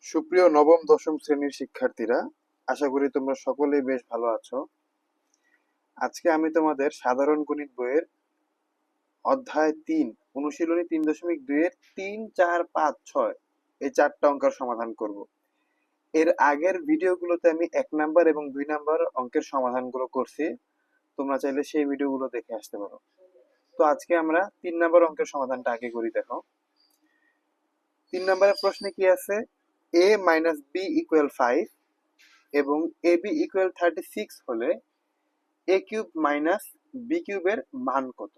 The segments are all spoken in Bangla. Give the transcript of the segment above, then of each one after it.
সুপ্রিয় নবম দশম শ্রেণীর শিক্ষার্থীরা, আশা করি তোমরা সকলেই বেশ ভালো আছো। আজকে আমি তোমাদের সাধারণ গণিত বইয়ের অধ্যায় ৩ অনুশীলনী ৩.২ এর ৩, ৪, ৫, ৬ এই ৪টা অঙ্কের সমাধান করব। এর আগের ভিডিওগুলোতে আমি ১ নাম্বার এবং ২ নাম্বার অঙ্কের সমাধানগুলো করছি। তোমরা চাইলে সেই ভিডিওগুলো দেখে আসতে পারো। তো আজকে আমরা ৩ নাম্বার অঙ্কের সমাধানটা আগে করি। দেখো ৩ নাম্বারের প্রশ্নে কি আছে, a মাইনাস বি ইকুয়াল 5 এবং এ বি ইকুয়াল 36 হলে এ কিউব মাইনাস বি কিউবের মান কত?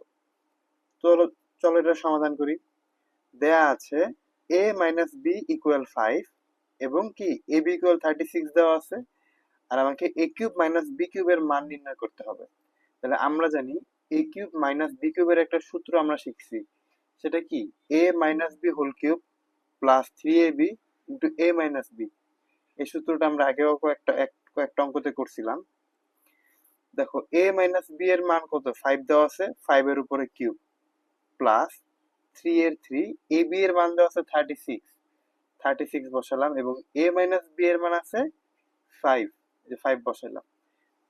চলো চলো এটা সমাধান করি। দেয়া আছে এ মাইনাস বি ইকুয়াল 5 এবং কি এ বি ইকুয়াল 36 দেওয়া আছে, আর আমাকে এ কিউব মাইনাস বি কিউবের মান নির্ণয় করতে হবে। তাহলে আমরা জানি এ কিউব মাইনাস বি কিউবের একটা সূত্র আমরা শিখছি, সেটা কি a minus b whole cube plus 3ab into a minus b. এই সূত্রটা আমরা আগেও কয়েকটা অঙ্কতে করছিলাম। দেখো এ মাইনাস বি এর মান কত, 5 দেওয়া আছে, 5 এর উপরে কিউব প্লাস 3 এর 3, এ বি এর মান দেওয়া আছে 36 বসালাম এবং এ মাইনাস বি এর মান আছে 5, যে 5 বসালাম।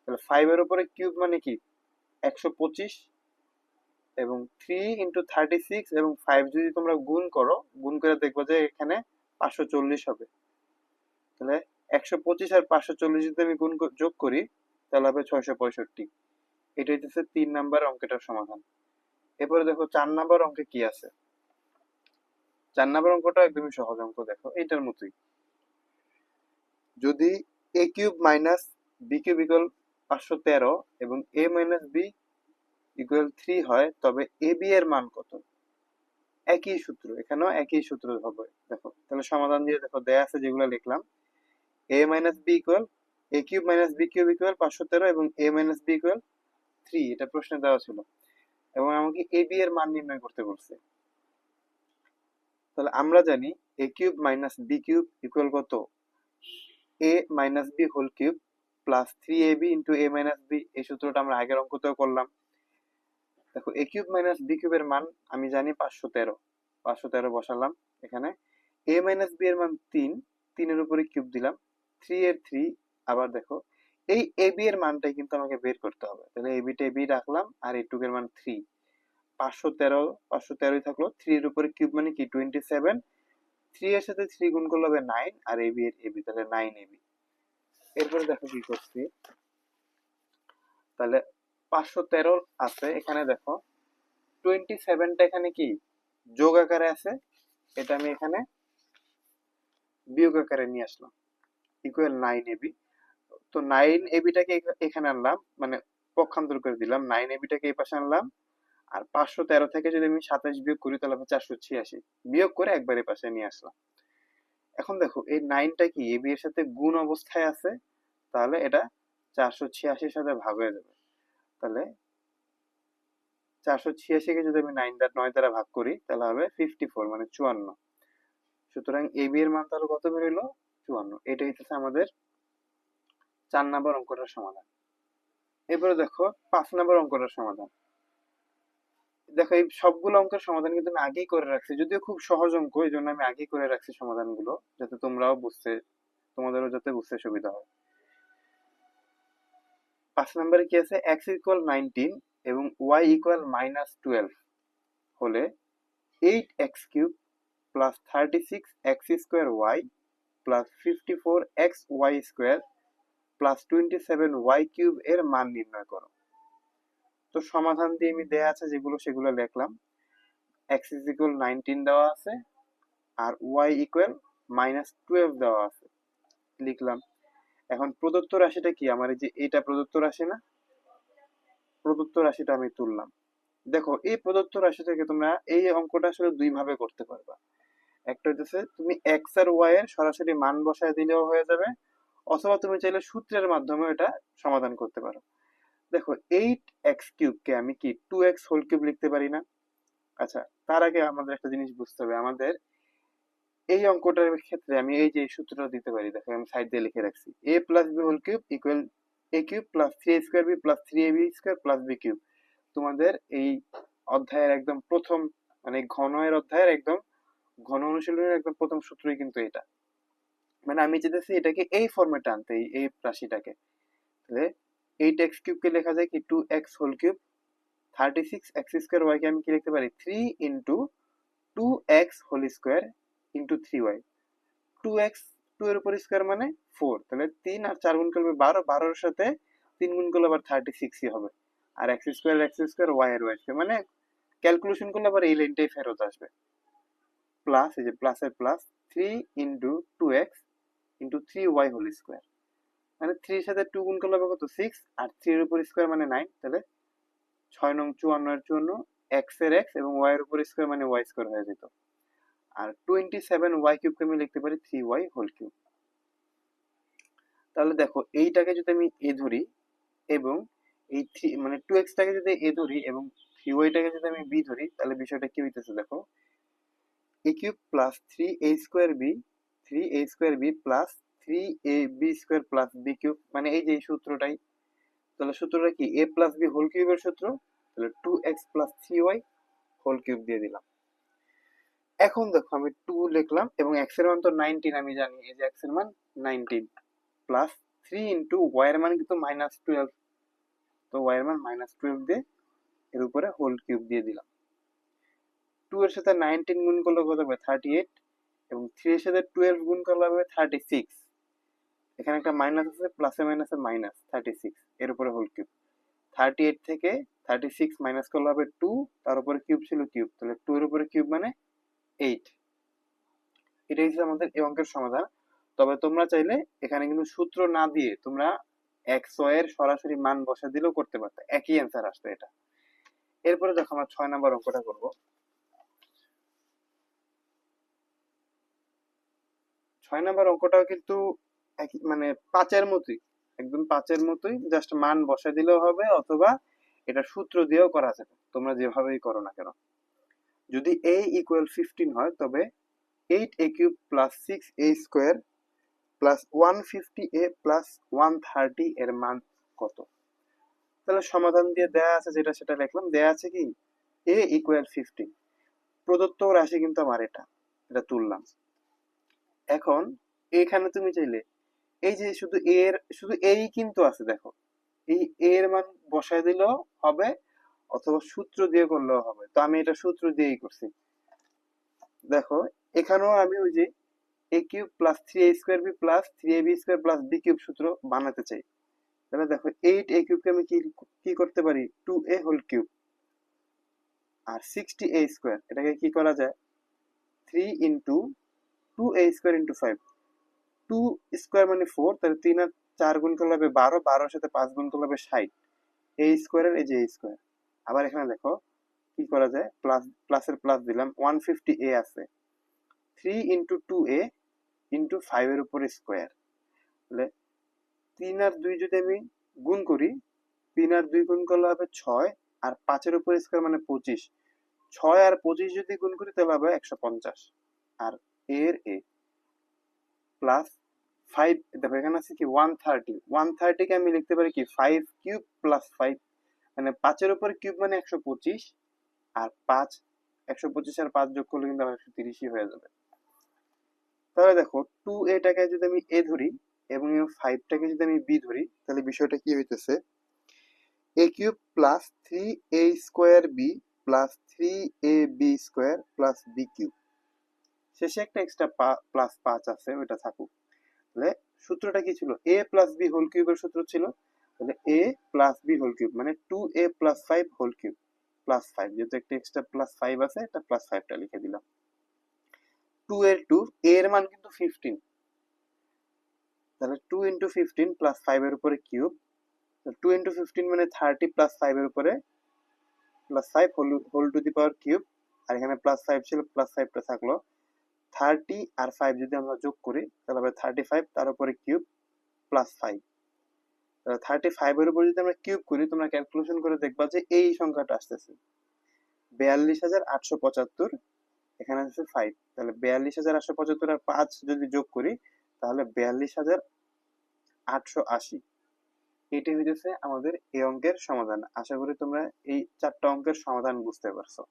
তাহলে 5 এর উপরে কিউব মানে কি 125 এবং 3 ইন্টু 36 এবং 5 যদি তোমরা গুণ করো, গুণ করে দেখবো যে এখানে 540 হবে। তাহলে 125 আর 540 যদি আমি যোগ করি তাহলে হবে 665। এটা হচ্ছে 3 নাম্বার অঙ্কটার সমাধান। এরপরে দেখো 4 নাম্বার অঙ্কে কি আছে। 4 নাম্বার অঙ্কটা একদমই সহজ অঙ্ক, দেখো এইটার মতোই। যদি a cube minus b cube equal 513 এবং এ মাইনাস বি ইকুয়াল 3 হয়, তবে এ বি এর মান কত? একই সূত্র, এখানেও একই সূত্র হবে। দেখো তাহলে সমাধান দিয়ে দেখো দেয়া আছে যেগুলো লিখলাম, a minus b equal a cube minus b cube equal 513 এবং এ মাইনাস বি ইকুয়াল 3, এটা প্রশ্নে দেওয়া ছিল এবং আমাকে এ বি এর মান নির্ণয় করতে বলছে। তাহলে আমরা জানি a cube minus b cube equal কত, a minus b whole cube plus 3ab into a minus b. এই সূত্রটা আমরা আগের অঙ্কতেও করলাম। দেখো এ কিউব মাইনাস বি কিউবের মান আমি জানি 513 বসালাম এখানে। এ মাইনাস বি এর মান 3, 3 এর উপরে কিউব দিলাম, 3 এর 3। আবার দেখো এই এ বি এর মানটাই কিন্তু আমাকে বের করতে হবে। তাহলে এ বিটা এ বি রাখলাম আর এইটুকের মান 3, 513 থাকলো, 3 এর উপরে কিউব মানে কি 27, 3 এর সাথে 3 গুণ করলে হবে 9 আর এ বি এর এ বি, তাহলে 9ab। এরপরে দেখো কি করছি, তাহলে 513 আছে এখানে, দেখো 27টা এখানে কি যোগ আকারে আছে, এটা আমি এখানে বিয়োগ আকারে নিয়ে আসলাম, ইকুয়াল 9ab। তো 9ab-টাকে এখানে আনলাম, মানে পক্ষান্তর করে দিলাম, 9ab-টাকে এই পাশে আনলাম আর 513 থেকে যদি আমি 27 বিয়োগ করি তাহলে হবে 486, বিয়োগ করে একবার এই পাশে নিয়ে আসলাম। এখন দেখো এই 9টা কি এ বি এর সাথে গুণ অবস্থায় আছে, তাহলে এটা 486-র সাথে ভাগ হয়ে যাবে। তাহলে 486-কে যদি আমি 9 দ্বারা ভাগ করি তাহলে হবে 54, মানে 54। সুতরাং এ বি এর মান তাহলে কত বেরোলো, 54। এটাই হচ্ছে আমাদের 4 নাম্বার অঙ্কটার সমাধান। এবারে দেখো 5 নাম্বার অঙ্কটার সমাধান। দেখো এই সবগুলো অঙ্কের সমাধান কিন্তু আমি আগেই করে রাখছি, যদিও খুব সহজ অঙ্ক, এই জন্য আমি আগেই করে রাখছি সমাধানগুলো, যাতে তোমাদেরও যাতে বুঝতে সুবিধা হয়। 5 নম্বরে কি আছে, x ইকুয়াল 19 এবং y ইকুয়াল -12 হলে 8x cube plus 36x square y plus 54x y square plus 27y cube এর মান নির্ণয় করো। তো সমাধান দিয়ে আমি দেয়া আছে যেগুলো সেগুলো লিখলাম। x ইজ ইকুয়াল 19 দেওয়া আছে আর y ইকুয়াল -12 দেওয়া আছে, লিখলাম। এখন প্রদত্ত রাশিটা কি, আমার এই যে এটা প্রদত্ত রাশি না, প্রদত্ত রাশিটা আমি তুললাম। দেখো এই প্রদত্ত রাশি থেকে তোমরা এই অঙ্কটা আসলে দুই ভাবে করতে পারবা। একটা হচ্ছে তুমি এক্স আর ওয়াই এর সরাসরি মান বসায় দিলেও হয়ে যাবে, অথবা তুমি চাইলে সূত্রের মাধ্যমে এটা সমাধান করতে পারো। দেখো 8x কিউব কে আমি কি 2x হোল কিউব লিখতে পারি না? আচ্ছা, তার আগে আমাদের একটা জিনিস বুঝতে হবে, আমাদের এই অঙ্কটার ক্ষেত্রে আমি এই যে সূত্রটা দিতে পারি। দেখো আমি সাইড দিয়ে লিখে রাখছি, a plus b whole cube equal a cube plus 3a² plus 3ab² plus b cube. তোমাদের এই অধ্যায়ের একদম প্রথম, মানে ঘন এর অধ্যায়ের একদম ঘন অনুশীলনের একদম প্রথম সূত্রই কিন্তু এটা। মানে আমি চাইতেছি এটাকে এই ফর্মেটে আনতে, এই রাশিটাকে। তাহলে 8x³ কে লেখা যায় কি 2x² 36x² y কে আমি কি লিখতে পারি 3 into 2x² into 3y। 2x 2 এর উপর স্কোয়ার মানে 4, তাহলে 3 আর 4 গুণ করলে 12, 12 এর সাথে 3 গুণ করলে আবার 36ই হবে। আর x² y এর y মানে ক্যালকুলেশন করলে আবার এই লাইনটাই ফেরত আসবে। প্লাস, এই যে প্লাসের plus 3 into 2x into 3y² মানে 3 এর সাথে 2 গুণ করলে হবে কত 6, আর 3 এর উপর স্কোয়ার মানে 9, তাহলে 6 নং 54 এর জন্য x এর x এবং y এর উপর স্কোয়ার মানে y² হয়ে যেত। আর 27y³ কে আমি লিখতে পারি 3y²। তাহলে দেখো এইটাকে যদি আমি a ধরি এবং এই 3 মানে 2x টাকে যদি a ধরি এবং 3y টাকে যদি আমি b ধরি, তাহলে বিষয়টা কি হইতেছে দেখো, a³ plus 3a² b 3a² b plus 3ab² plus b³ মানে এই যে এই সূত্রটাই। তাহলে সূত্রটা কি a প্লাস b হোল কিউবের সূত্র, তাহলে 2x প্লাস 3y² দিয়ে দিলাম। এখন দেখো আমি 2 লিখলাম এবং x এর মান তো 19 আমি জানি, এই যে x এর মান 19 প্লাস 3 ইন্টু y এর মান কিন্তু -12, তো y এর মান -12 দিয়ে এর উপরে হোল কিউব দিয়ে দিলাম। 2 এর সাথে 19 গুণ করলে কত হবে 38 এবং 3 এর সাথে 12 গুণ করলে হবে 36। এখানে একটা মাইনাস আছে, প্লাসে মাইনাসে মাইনাস 36 এর উপরে হোল কিউব। 38 থেকে 36 মাইনাস করলে হবে 2, তার উপরে কিউব ছিল কিউব, তাহলে 2 এর উপরে কিউব মানে 8। এটাই হচ্ছে আমাদের এই অঙ্কের সমাধান। তবে তোমরা চাইলে এখানে কিন্তু সূত্র না দিয়ে তোমরা x y এর সরাসরি মান বসা দিলেও করতে পারতে, একই অ্যান্সার আসবে এটা। এরপরে দেখো আমরা 6 নাম্বার অঙ্কটা করব। 6 নাম্বার অঙ্কটাও কিন্তু একই মানে 5 এর মতোই, একদম 5 এর মতোই, জাস্ট মান বসা দিলেও হবে অথবা এটা সূত্র দিয়েও করা যাবে, তোমরা যেভাবেই করো না কেন। যদি a = 15 হয় তবে 8a³ plus 6a² plus 150a plus 130 এর মান কত? তাহলে সমাধান দিয়ে দেয়া আছে যেটা সেটা লিখলাম। দেয়া আছে কি a = 15, প্রদত্ত রাশি কিন্তু আমার এটা তুললাম। এখন এখানে তুমি চাইলে এই যে শুধু এই কিন্তু আছে, দেখো এই এর মান বসায় দিলেও হবে অথবা সূত্র দিয়ে করলেও হবে, তো আমি এটা সূত্র দিয়েই করছি। দেখো এখানেও আমি ওই যে a³ plus 3a² b plus 3ab² plus b³ সূত্র বানাতে চাই। তাহলে দেখো 8a³ কে আমি কি করতে পারি 2a² আর 60a² এটাকে কি করা যায় 3 ইন্টু 2a² ইন্টু 5, 2 স্কোয়ার মানে 4, তাহলে 3 আর 4 গুণ করলে হবে 12, 12 এর সাথে 5 গুণ করলে হবে 60, a স্কোয়ারের এই যে a স্কোয়ার। আবার এখানে দেখো কি করা যায়, প্লাসের প্লাস দিলাম, 150a আছে, 3 ইন্টু 2a ইন্টু 5 এর উপরে স্কোয়ার। তাহলে 3 আর 2 যদি আমি গুণ করি, 3 আর 2 গুণ করলে হবে 6, আর 5 এর উপরে স্কোয়ার মানে 25, 6 আর 25 যদি গুণ করি তাহলে হবে 150, আর এর a প্লাস 5, দেখো এখানে আছে কি 130, 130 কে আমি লিখতে পারি কি 5³ প্লাস 5 মানে 5 এর উপরে কিউব মানে 125, আর 5 125 আর 5 যোগ করলে কিন্তু আমার 130ই হয়ে যাবে। তাহলে দেখো 2a টাকে যদি আমি a ধরি এবং 5 টাকে যদি আমি b ধরি, তাহলে বিষয়টা কি হইতেছে a³ plus 3a² b plus 3ab² plus b³ শেষে একটা এক্সট্রা প্লাস 5 আছে, ওটা থাকুক। তাহলে সূত্রটা কি ছিল a প্লাস b হোল কিউবের সূত্র ছিল, তাহলে a plus b whole cube মানে 2a plus 5 whole cube plus 5, যেহেতু একটা এক্সট্রা প্লাস 5 আছে এটা প্লাস 5টা লিখে দিলাম। 2 এর 2 a এর মান কিন্তু 15, তাহলে 2 ইন্টু 15 প্লাস 5 এর উপরে কিউব, 2 ইন্টু 15 মানে 30 প্লাস 5 এর উপরে plus 5 whole to the power cube, আর এখানে প্লাস 5 ছিল প্লাস 5টা থাকলো, 30 আর 5 যদি আমরা যোগ করি তাহলে হবে 35 তার উপরে কিউব প্লাস 5। তাহলে 35 এর উপর যদি আমরা কিউব করি তোমরা ক্যালকুলেশন করে দেখবা যে এই সংখ্যাটা আসতেছে 42,875, এখানে আছে 5, তাহলে 42,875 আর 5 যদি যোগ করি তাহলে 42,880। এটাই হইতেছে আমাদের এই অঙ্কের সমাধান। আশা করি তোমরা এই 4টা অঙ্কের সমাধান বুঝতে পারছো।